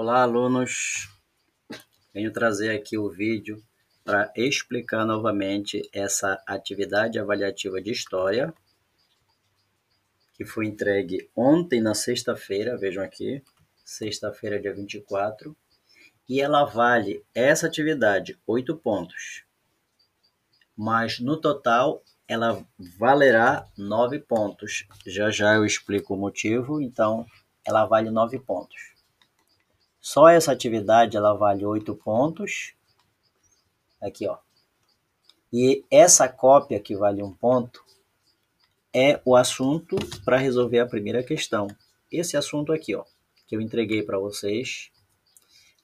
Olá, alunos! Venho trazer aqui o vídeo para explicar novamente essa atividade avaliativa de História, que foi entregue ontem na sexta-feira, vejam aqui, sexta-feira, dia 24, e ela vale, essa atividade, 8 pontos, mas no total ela valerá 9 pontos. Já já eu explico o motivo, então ela vale 9 pontos. Só essa atividade ela vale 8 pontos. Aqui, ó. E essa cópia que vale 1 ponto é o assunto para resolver a primeira questão. Esse assunto aqui, ó, que eu entreguei para vocês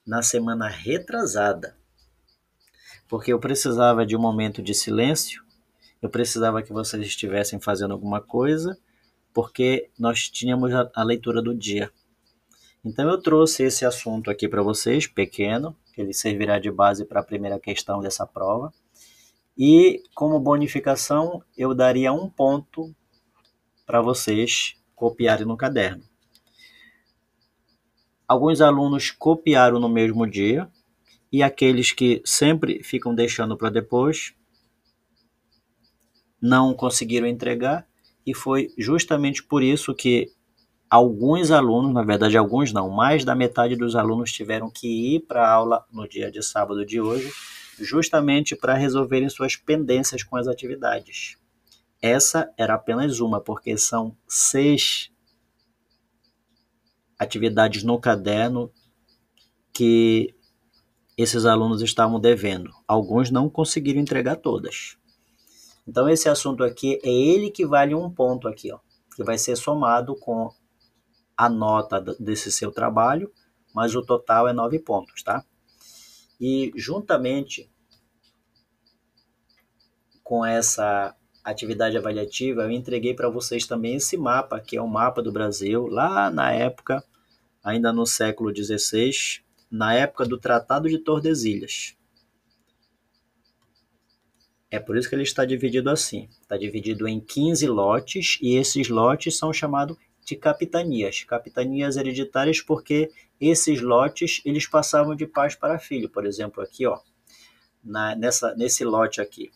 na semana retrasada. Porque eu precisava de um momento de silêncio, eu precisava que vocês estivessem fazendo alguma coisa, porque nós tínhamos a leitura do dia. Então eu trouxe esse assunto aqui para vocês, pequeno, que ele servirá de base para a primeira questão dessa prova. E como bonificação, eu daria 1 ponto para vocês copiarem no caderno. Alguns alunos copiaram no mesmo dia, e aqueles que sempre ficam deixando para depois, não conseguiram entregar, e foi justamente por isso que alguns alunos, na verdade alguns não, mais da metade dos alunos tiveram que ir para a aula no dia de sábado de hoje, justamente para resolverem suas pendências com as atividades. Essa era apenas uma, porque são 6 atividades no caderno que esses alunos estavam devendo. Alguns não conseguiram entregar todas. Então esse assunto aqui é ele que vale 1 ponto aqui, ó, que vai ser somado com a nota desse seu trabalho, mas o total é 9 pontos, tá? E juntamente com essa atividade avaliativa, eu entreguei para vocês também esse mapa, que é o mapa do Brasil, lá na época, ainda no século XVI, na época do Tratado de Tordesilhas. É por isso que ele está dividido assim. Está dividido em 15 lotes, e esses lotes são chamados de capitanias. Capitanias hereditárias porque esses lotes eles passavam de pai para filho. Por exemplo, aqui, ó, nesse lote aqui.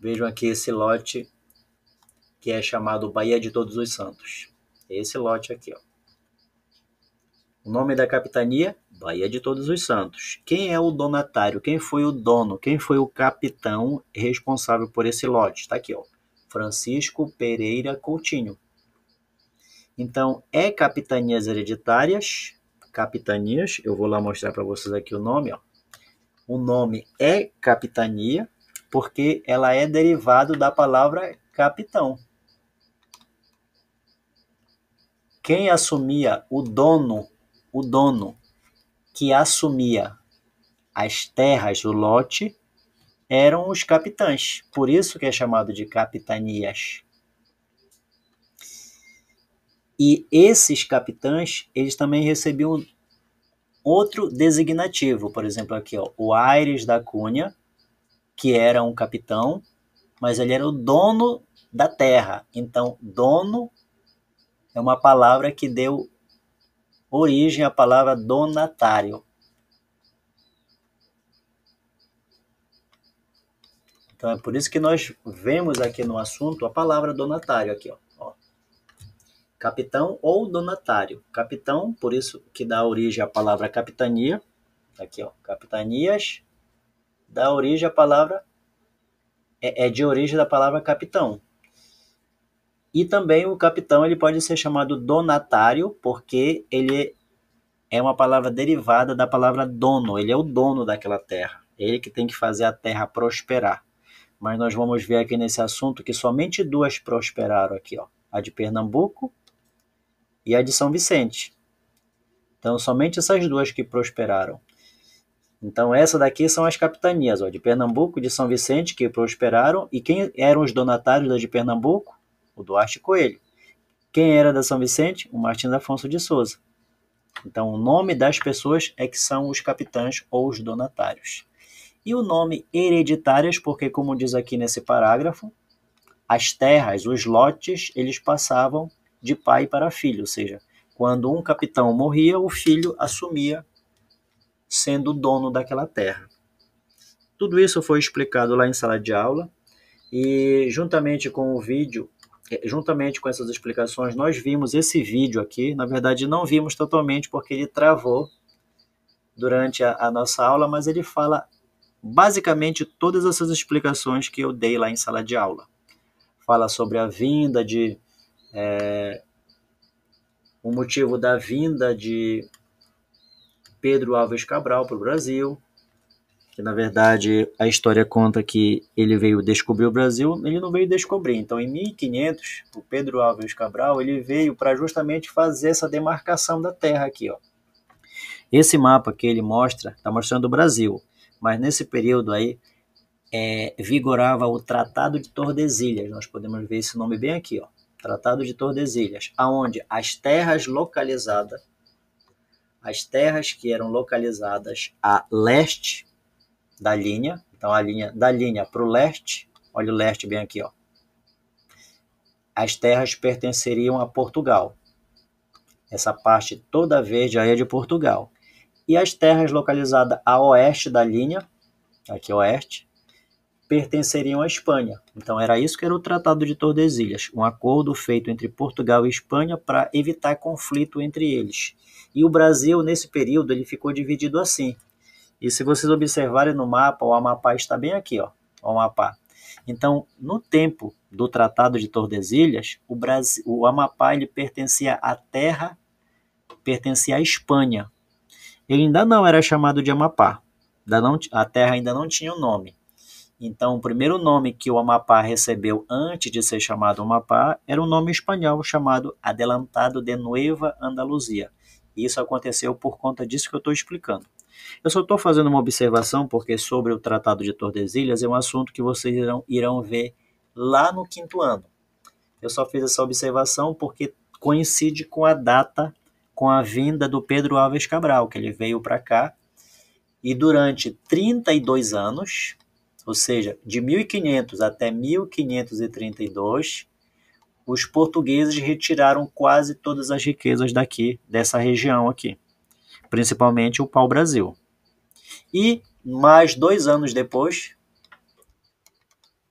Vejam aqui esse lote que é chamado Baía de Todos os Santos. Esse lote aqui, ó. O nome da capitania, Baía de Todos os Santos. Quem é o donatário? Quem foi o dono? Quem foi o capitão responsável por esse lote? Está aqui, ó. Francisco Pereira Coutinho. Então, é capitanias hereditárias. Capitanias, eu vou lá mostrar para vocês aqui o nome, ó. O nome é capitania, porque ela é derivado da palavra capitão. Quem assumia o dono que assumia as terras do lote eram os capitães. Por isso que é chamado de capitanias. E esses capitães, eles também recebiam outro designativo. Por exemplo, aqui, ó, o Aires da Cunha, que era um capitão, mas ele era o dono da terra. Então, dono é uma palavra que deu origem à palavra donatário. Então é por isso que nós vemos aqui no assunto a palavra donatário aqui, ó. Capitão ou donatário. Capitão, por isso que dá origem à palavra capitania. Aqui, ó, capitanias dá origem à palavra é de origem da palavra capitão. E também o capitão ele pode ser chamado donatário, porque ele é uma palavra derivada da palavra dono. Ele é o dono daquela terra. É ele que tem que fazer a terra prosperar. Mas nós vamos ver aqui nesse assunto que somente 2 prosperaram aqui, ó. A de Pernambuco e a de São Vicente. Então, somente essas 2 que prosperaram. Então, essa daqui são as capitanias, ó, de Pernambuco e de São Vicente, que prosperaram. E quem eram os donatários da de Pernambuco? O Duarte Coelho. Quem era da São Vicente? O Martins Afonso de Souza. Então, o nome das pessoas é que são os capitães ou os donatários. E o nome hereditárias, porque, como diz aqui nesse parágrafo, as terras, os lotes, eles passavam de pai para filho, ou seja, quando um capitão morria, o filho assumia sendo o dono daquela terra. Tudo isso foi explicado lá em sala de aula e juntamente com o vídeo, juntamente com essas explicações, nós vimos esse vídeo aqui. Na verdade, não vimos totalmente porque ele travou durante a nossa aula, mas ele fala basicamente todas essas explicações que eu dei lá em sala de aula. Fala sobre a vinda de... o motivo da vinda de Pedro Álvares Cabral para o Brasil, que na verdade a história conta que ele veio descobrir o Brasil. Ele não veio descobrir. Então, em 1500, o Pedro Álvares Cabral ele veio para justamente fazer essa demarcação da terra aqui, ó. Esse mapa que ele mostra está mostrando o Brasil, mas nesse período aí vigorava o Tratado de Tordesilhas. Nós podemos ver esse nome bem aqui, ó. Tratado de Tordesilhas, aonde as terras que eram localizadas a leste da linha, então a linha da linha para o leste, olha o leste bem aqui, ó. As terras pertenceriam a Portugal. Essa parte toda verde aí é de Portugal. E as terras localizadas a oeste da linha, aqui oeste, pertenceriam à Espanha. Então era isso que era o Tratado de Tordesilhas, um acordo feito entre Portugal e Espanha para evitar conflito entre eles. E o Brasil, nesse período, ele ficou dividido assim. E se vocês observarem no mapa, o Amapá está bem aqui, ó, o Amapá. Então, no tempo do Tratado de Tordesilhas, o Amapá ele pertencia à terra, pertencia à Espanha. Ele ainda não era chamado de Amapá. A terra ainda não tinha um nome. Então, o primeiro nome que o Amapá recebeu antes de ser chamado Amapá era um nome espanhol chamado Adelantado de Nueva Andaluzia. E isso aconteceu por conta disso que eu estou explicando. Eu só estou fazendo uma observação porque sobre o Tratado de Tordesilhas é um assunto que vocês irão ver lá no 5º ano. Eu só fiz essa observação porque coincide com a data, com a vinda do Pedro Álvares Cabral, que ele veio para cá e durante 32 anos, ou seja, de 1500 até 1532, os portugueses retiraram quase todas as riquezas daqui, dessa região aqui, principalmente o pau-brasil. E mais 2 anos depois,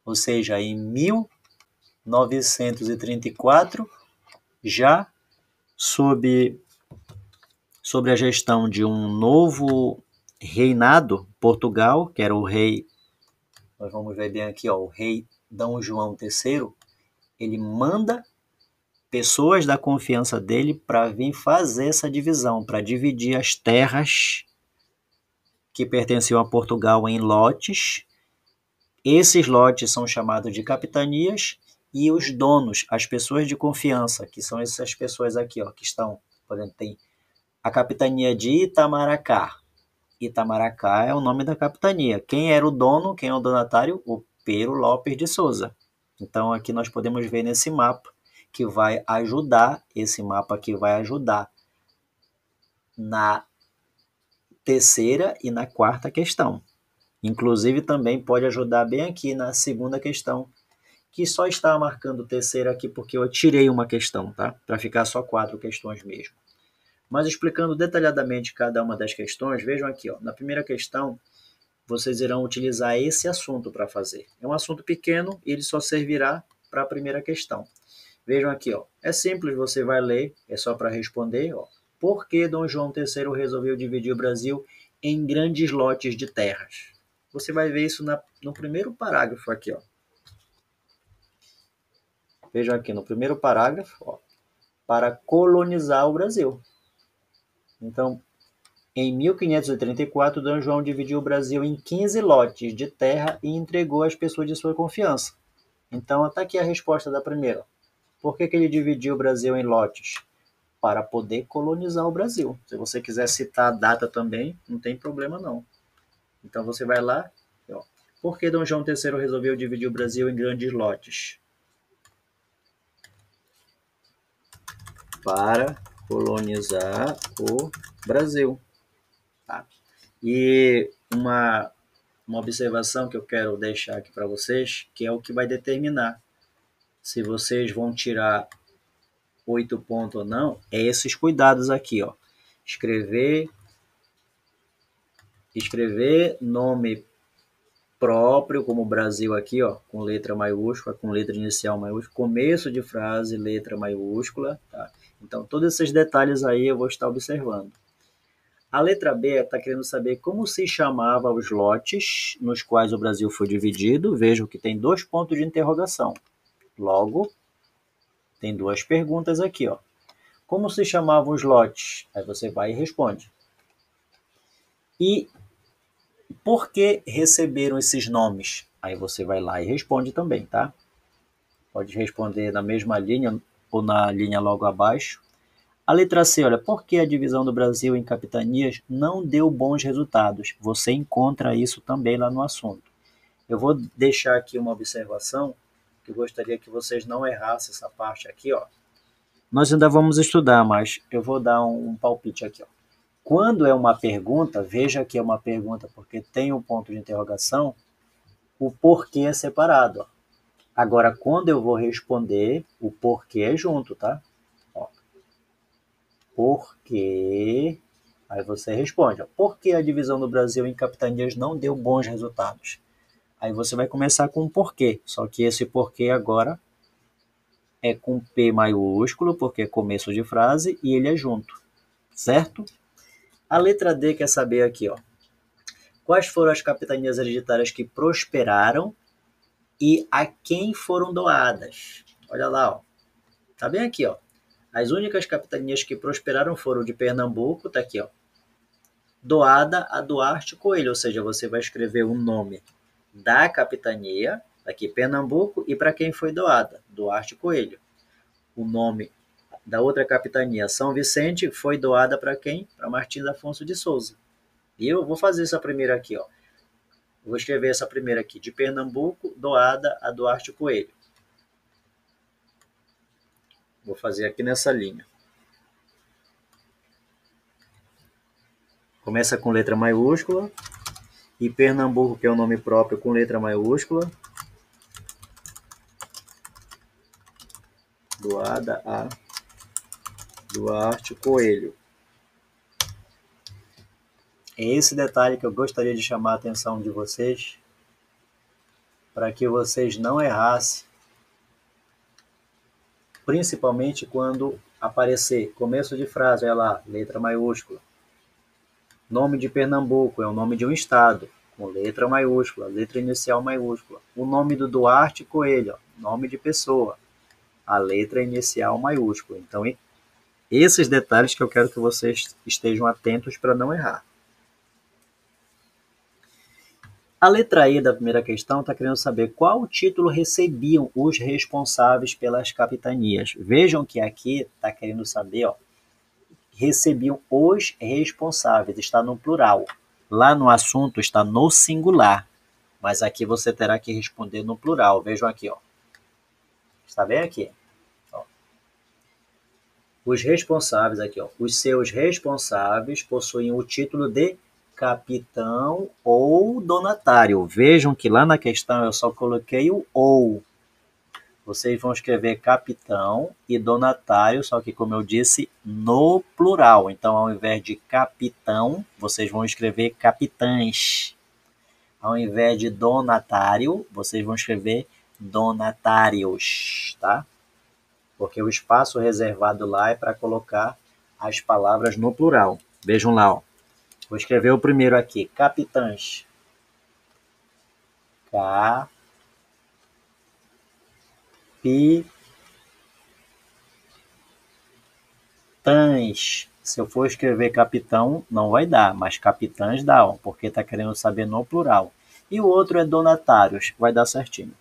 ou seja, em 1934, já sob a gestão de um novo reinado, Portugal, que era o rei, nós vamos ver bem aqui, ó, o rei D. João III, ele manda pessoas da confiança dele para vir fazer essa divisão, para dividir as terras que pertenciam a Portugal em lotes. Esses lotes são chamados de capitanias e os donos, as pessoas de confiança, que são essas pessoas aqui, ó, que estão, por exemplo, tem a capitania de Itamaracá. Itamaracá é o nome da capitania. Quem era o dono, quem é o donatário? O Pero Lopes de Souza. Então aqui nós podemos ver nesse mapa que vai ajudar, esse mapa aqui vai ajudar na terceira e na quarta questão. Inclusive também pode ajudar bem aqui na segunda questão, que só está marcando terceira aqui porque eu tirei uma questão, tá? Para ficar só 4 questões mesmo. Mas explicando detalhadamente cada uma das questões, vejam aqui, ó, na primeira questão, vocês irão utilizar esse assunto para fazer. É um assunto pequeno e ele só servirá para a primeira questão. Vejam aqui, ó, é simples, você vai ler, é só para responder, ó. Por que Dom João III resolveu dividir o Brasil em grandes lotes de terras? Você vai ver isso no primeiro parágrafo aqui, ó. Vejam aqui no primeiro parágrafo, ó, para colonizar o Brasil. Então, em 1534, Dom João dividiu o Brasil em 15 lotes de terra e entregou às pessoas de sua confiança. Então, está aqui a resposta da primeira. Por que ele dividiu o Brasil em lotes? Para poder colonizar o Brasil. Se você quiser citar a data também, não tem problema não. Então, você vai lá. Ó. Por que Dom João III resolveu dividir o Brasil em grandes lotes? Para colonizar o Brasil. Tá? E uma observação que eu quero deixar aqui para vocês, que é o que vai determinar se vocês vão tirar 8 pontos ou não, é esses cuidados aqui, ó. Escrever nome próprio, como o Brasil aqui, ó, com letra maiúscula, com letra inicial maiúscula, começo de frase, letra maiúscula, tá? Então, todos esses detalhes aí eu vou estar observando. A letra B está querendo saber como se chamava os lotes nos quais o Brasil foi dividido. Vejam que tem 2 pontos de interrogação. Logo, tem 2 perguntas aqui, ó. Como se chamavam os lotes? Aí você vai e responde. E por que receberam esses nomes? Aí você vai lá e responde também, tá? Pode responder na mesma linha ou na linha logo abaixo. A letra C, olha, por que a divisão do Brasil em capitanias não deu bons resultados? Você encontra isso também lá no assunto. Eu vou deixar aqui uma observação que eu gostaria que vocês não errassem essa parte aqui, ó. Nós ainda vamos estudar, mas eu vou dar um palpite aqui, ó. Quando é uma pergunta, veja que é uma pergunta porque tem um ponto de interrogação, o porquê é separado, ó. Agora, quando eu vou responder, o porquê é junto, tá? Ó. Porquê... Aí você responde, ó, por que a divisão do Brasil em capitanias não deu bons resultados? Aí você vai começar com um porquê, só que esse porquê agora é com P maiúsculo, porque é começo de frase, e ele é junto, certo? A letra D quer saber aqui, ó, quais foram as capitanias hereditárias que prosperaram e a quem foram doadas? Olha lá, ó, tá bem aqui, ó. As únicas capitanias que prosperaram foram de Pernambuco, tá aqui, ó, doada a Duarte Coelho, ou seja, você vai escrever o nome da capitania, aqui Pernambuco, e para quem foi doada, Duarte Coelho. O nome da outra capitania, São Vicente, foi doada para quem? Para Martins Afonso de Souza. E eu vou fazer essa primeira aqui, ó. Vou escrever essa primeira aqui, de Pernambuco, doada a Duarte Coelho. Vou fazer aqui nessa linha. Começa com letra maiúscula. E Pernambuco, que é o nome próprio, com letra maiúscula. Doada a Duarte Coelho. É esse detalhe que eu gostaria de chamar a atenção de vocês, para que vocês não errassem, principalmente quando aparecer começo de frase, olha lá, letra maiúscula. Nome de Pernambuco é o nome de um estado, com letra maiúscula, letra inicial maiúscula. O nome do Duarte Coelho, nome de pessoa, a letra inicial maiúscula. Então, esses detalhes que eu quero que vocês estejam atentos para não errar. A letra E da primeira questão está querendo saber qual título recebiam os responsáveis pelas capitanias. Vejam que aqui está querendo saber, ó, recebiam os responsáveis, está no plural. Lá no assunto está no singular, mas aqui você terá que responder no plural. Vejam aqui, ó. Está bem aqui? Ó. Os responsáveis aqui, ó. Os seus responsáveis possuíam o título de capitão ou donatário. Vejam que lá na questão eu só coloquei o ou. Vocês vão escrever capitão e donatário, só que, como eu disse, no plural. Então, ao invés de capitão, vocês vão escrever capitães. Ao invés de donatário, vocês vão escrever donatários, tá? Porque o espaço reservado lá é para colocar as palavras no plural. Vejam lá, ó. Vou escrever o primeiro aqui, capitães. Capitães. Se eu for escrever capitão, não vai dar, mas capitães dá, ó, porque está querendo saber no plural. E o outro é donatários, vai dar certinho.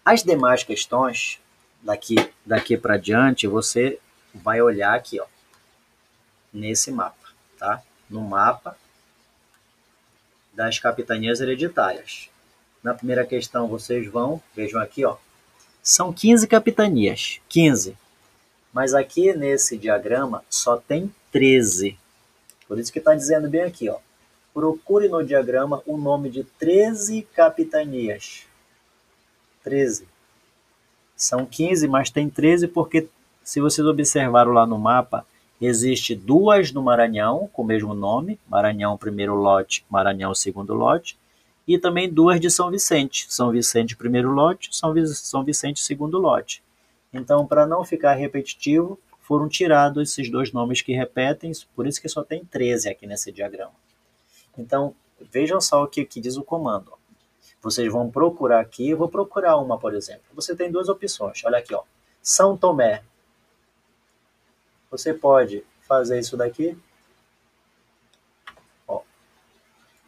As demais questões, daqui para diante, você vai olhar aqui, ó, nesse mapa, tá? No mapa das capitanias hereditárias. Na primeira questão, vocês vejam aqui, ó, são 15 capitanias, 15. Mas aqui nesse diagrama só tem 13. Por isso que está dizendo bem aqui, ó. Procure no diagrama o nome de 13 capitanias. 13. São 15, mas tem 13 porque, se vocês observaram lá no mapa, existe duas no Maranhão, com o mesmo nome, Maranhão primeiro lote, Maranhão segundo lote, e também duas de São Vicente primeiro lote, São Vicente segundo lote. Então, para não ficar repetitivo, foram tirados esses dois nomes que repetem, por isso que só tem 13 aqui nesse diagrama. Então, vejam só o que diz o comando. Vocês vão procurar aqui, eu vou procurar uma, por exemplo. Você tem duas opções, olha aqui, ó. São Tomé. Você pode fazer isso daqui, ó,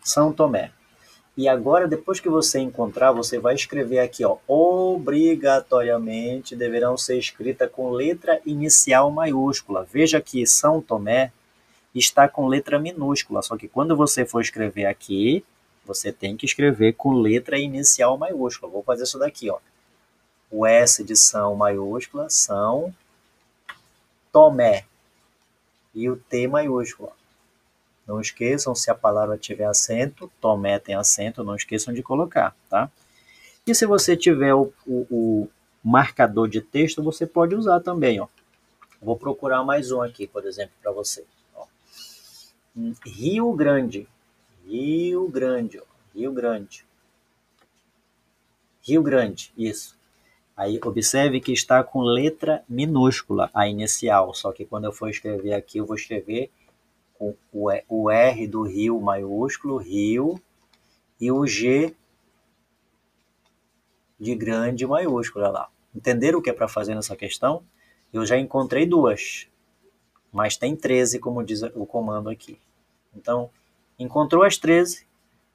São Tomé. E agora, depois que você encontrar, você vai escrever aqui, ó, obrigatoriamente deverão ser escritas com letra inicial maiúscula. Veja que São Tomé está com letra minúscula, só que quando você for escrever aqui, você tem que escrever com letra inicial maiúscula. Vou fazer isso daqui, ó. O S de São maiúscula, São Tomé. E o T maiúscula. Não esqueçam, se a palavra tiver acento, Tomé tem acento, não esqueçam de colocar, tá? E se você tiver o marcador de texto, você pode usar também, ó. Vou procurar mais um aqui, por exemplo, para você. Ó. Rio Grande. Rio Grande, ó. Rio Grande. Rio Grande, isso. Aí observe que está com letra minúscula a inicial, só que quando eu for escrever aqui, eu vou escrever com o R do Rio maiúsculo, Rio, e o G de grande maiúsculo, olha lá. Entenderam o que é para fazer nessa questão? Eu já encontrei duas, mas tem 13, como diz o comando aqui. Então, encontrou as 13,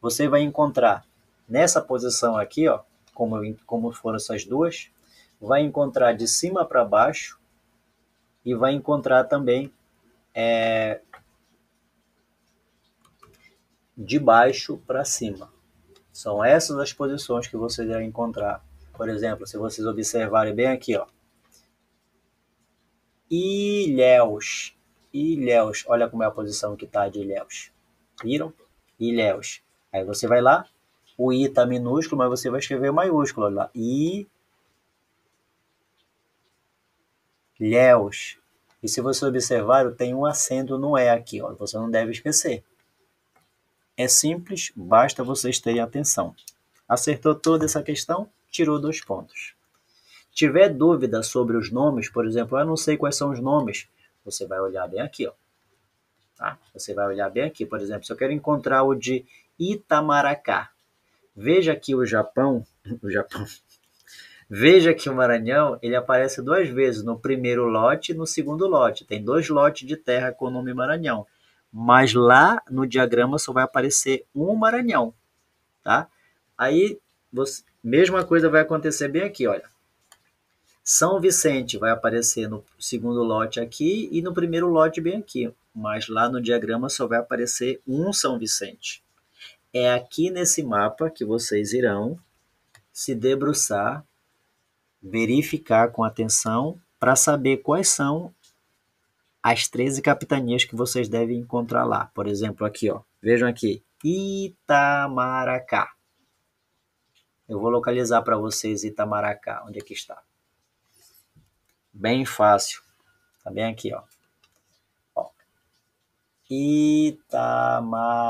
você vai encontrar nessa posição aqui, ó, como foram essas duas, vai encontrar de cima para baixo e vai encontrar também de baixo para cima. São essas as posições que você vai encontrar. Por exemplo, se vocês observarem bem aqui, ó. Ilhéus. Ilhéus. Olha como é a posição que está de Ilhéus. Viram? Ilhéus. Aí você vai lá, o I está minúsculo, mas você vai escrever maiúsculo. Olha lá. Ilhéus. E se você observar, tem um acento no E aqui, ó. Você não deve esquecer. É simples, basta vocês terem atenção. Acertou toda essa questão? Tirou 2 pontos. Tiver dúvida sobre os nomes, por exemplo, eu não sei quais são os nomes, você vai olhar bem aqui, ó. Tá? Você vai olhar bem aqui, por exemplo, se eu quero encontrar o de Itamaracá, veja que o Japão, veja que o Maranhão, ele aparece 2 vezes, no primeiro lote e no segundo lote. Tem 2 lotes de terra com o nome Maranhão, mas lá no diagrama só vai aparecer um Maranhão, tá? Aí, mesma coisa vai acontecer bem aqui, olha. São Vicente vai aparecer no segundo lote aqui e no primeiro lote bem aqui, mas lá no diagrama só vai aparecer um São Vicente. É aqui nesse mapa que vocês irão se debruçar, verificar com atenção para saber quais são as 13 capitanias que vocês devem encontrar lá. Por exemplo, aqui, ó. Vejam aqui, Itamaracá. Eu vou localizar para vocês Itamaracá, onde é que está. Bem fácil. Tá bem aqui, ó. Itamaracá.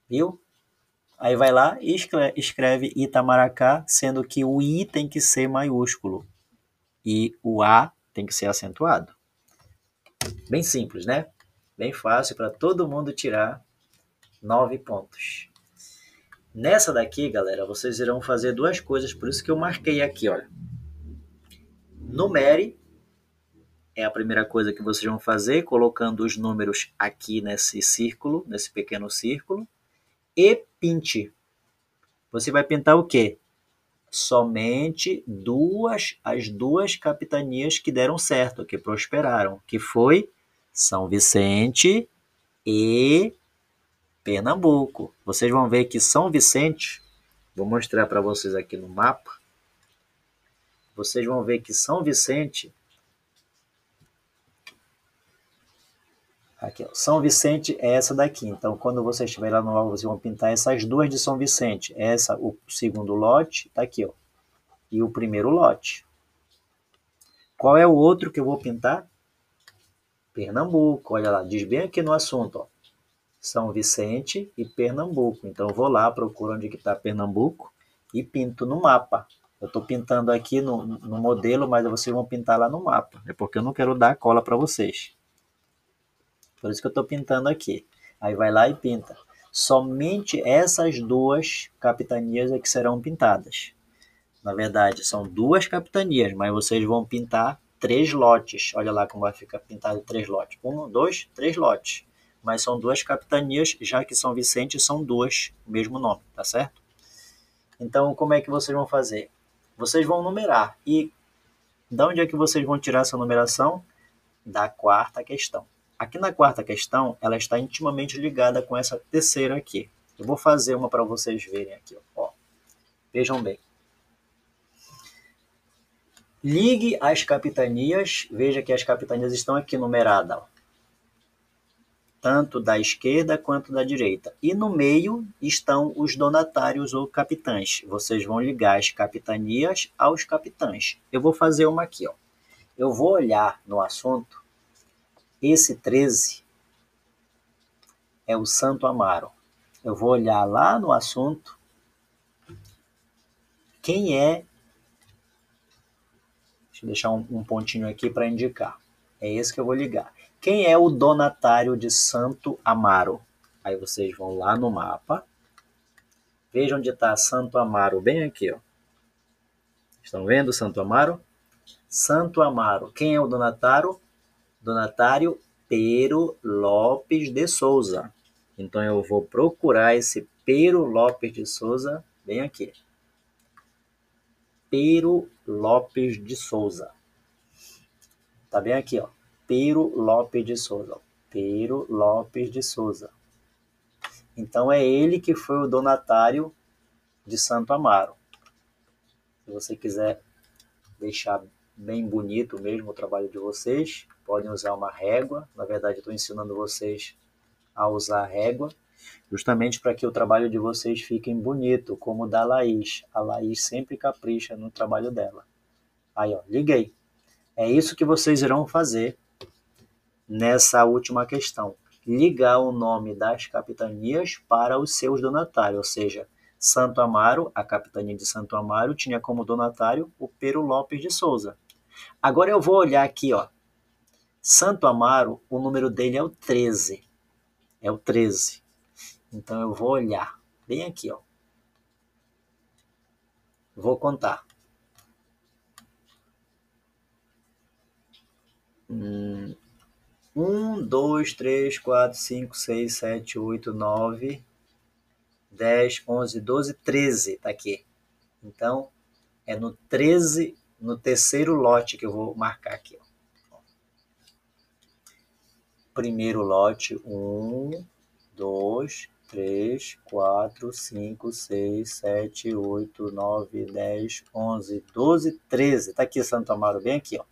Viu? Aí vai lá e escreve Itamaracá, sendo que o I tem que ser maiúsculo e o A tem que ser acentuado. Bem simples, né? Bem fácil para todo mundo tirar 9 pontos. Nessa daqui, galera, vocês irão fazer 2 coisas, por isso que eu marquei aqui, olha. Numere é a primeira coisa que vocês vão fazer, colocando os números aqui nesse círculo, nesse pequeno círculo. E pinte. Você vai pintar o quê? Somente as duas capitanias que deram certo, que prosperaram, que foi São Vicente e Pernambuco. Vocês vão ver que São Vicente, vou mostrar para vocês aqui no mapa, vocês vão ver que São Vicente, aqui, ó, São Vicente é essa daqui. Então, quando vocês estiverem lá no mapa, vocês vão pintar essas duas de São Vicente. Essa, o segundo lote, tá aqui, ó. e o primeiro lote. Qual é o outro que eu vou pintar? Pernambuco. Olha lá, diz bem aqui no assunto, ó. São Vicente e Pernambuco. Então eu vou lá, procuro onde que está Pernambuco e pinto no mapa. Eu estou pintando aqui no modelo, mas vocês vão pintar lá no mapa. É porque eu não quero dar cola para vocês. Por isso que eu estou pintando aqui. Aí vai lá e pinta. Somente essas duas capitanias é que serão pintadas. Na verdade, são duas capitanias, mas vocês vão pintar 3 lotes. Olha lá como vai ficar pintado 3 lotes. 1, 2, 3 lotes. Mas são duas capitanias, já que São Vicente são duas, o mesmo nome, tá certo? Então, como é que vocês vão fazer? Vocês vão numerar. E de onde é que vocês vão tirar essa numeração? Da quarta questão. Aqui na quarta questão, ela está intimamente ligada com essa terceira aqui. Eu vou fazer uma para vocês verem aqui. Ó. Vejam bem. Ligue as capitanias, veja que as capitanias estão aqui numeradas, ó, tanto da esquerda quanto da direita. E no meio estão os donatários ou capitães. Vocês vão ligar as capitanias aos capitães. Eu vou fazer uma aqui. Ó. Eu vou olhar no assunto, esse 13 é o Santo Amaro. Eu vou olhar lá no assunto, quem é. Deixa eu deixar um pontinho aqui para indicar. É esse que eu vou ligar. Quem é o donatário de Santo Amaro? Aí vocês vão lá no mapa. Vejam onde está Santo Amaro, bem aqui. Ó. Estão vendo Santo Amaro? Santo Amaro. Quem é o donatário? Donatário Pero Lopes de Souza. Então eu vou procurar esse Pero Lopes de Souza bem aqui. Pero Lopes de Souza. Tá bem aqui, ó. Pero Lopes de Souza. Pero Lopes de Souza. Então é ele que foi o donatário de Santo Amaro. Se você quiser deixar bem bonito mesmo o trabalho de vocês, podem usar uma régua. Na verdade, eu estou ensinando vocês a usar a régua, justamente para que o trabalho de vocês fique bonito, como o da Laís. A Laís sempre capricha no trabalho dela. Aí, ó, liguei. É isso que vocês irão fazer nessa última questão. Ligar o nome das capitanias para os seus donatários, ou seja, Santo Amaro, a capitania de Santo Amaro, tinha como donatário o Pero Lopes de Souza. Agora eu vou olhar aqui, ó. Santo Amaro, o número dele é o 13. É o 13. Então eu vou olhar bem aqui, ó. Vou contar. 1, 2, 3, 4, 5, 6, 7, 8, 9, 10, 11, 12, 13. Tá aqui. Então, é no 13, no terceiro lote que eu vou marcar aqui. Ó. Primeiro lote, 1, 2, 3, 4, 5, 6, 7, 8, 9, 10, 11, 12, 13. Tá aqui Santo Amaro, bem aqui, ó.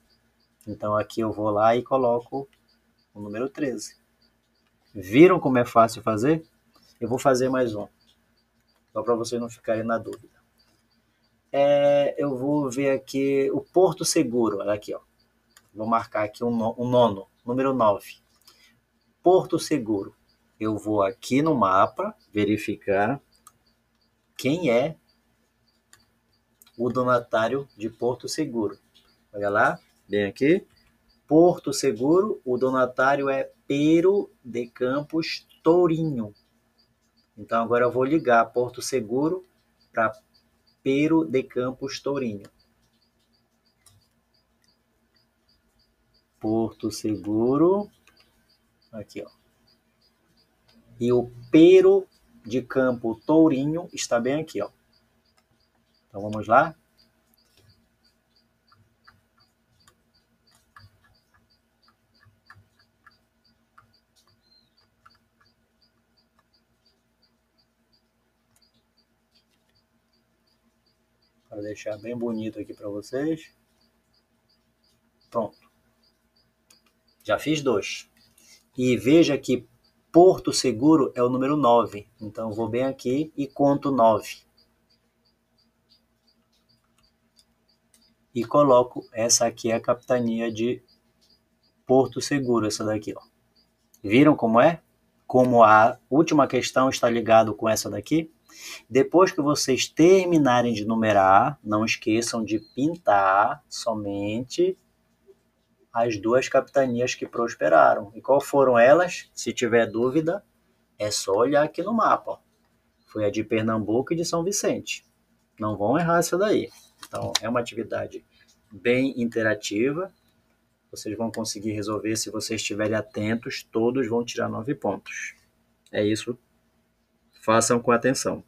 Então, aqui eu vou lá e coloco o número 13. Viram como é fácil fazer? Eu vou fazer mais um, só para vocês não ficarem na dúvida. Eu vou ver aqui o Porto Seguro, olha aqui, ó. Vou marcar aqui um nono, número 9. Porto Seguro. Eu vou aqui no mapa verificar quem é o donatário de Porto Seguro. Olha lá, bem aqui. Porto Seguro, o donatário é Pero de Campos Tourinho. Então agora eu vou ligar Porto Seguro para Pero de Campos Tourinho. Porto Seguro, aqui, ó. E o Pero de Campo Tourinho está bem aqui, ó. Então vamos lá. Para deixar bem bonito aqui para vocês. Pronto. Já fiz 2. E veja que Porto Seguro é o número 9. Então, vou bem aqui e conto 9. e coloco essa aqui, a capitania de Porto Seguro, essa daqui, ó. Viram como é? Como a última questão está ligado com essa daqui? Depois que vocês terminarem de numerar, não esqueçam de pintar somente as duas capitanias que prosperaram. E qual foram elas? Se tiver dúvida, é só olhar aqui no mapa. Foi a de Pernambuco e de São Vicente. Não vão errar essa daí. Então, é uma atividade bem interativa. Vocês vão conseguir resolver se vocês estiverem atentos. Todos vão tirar 9 pontos. É isso. Façam com atenção.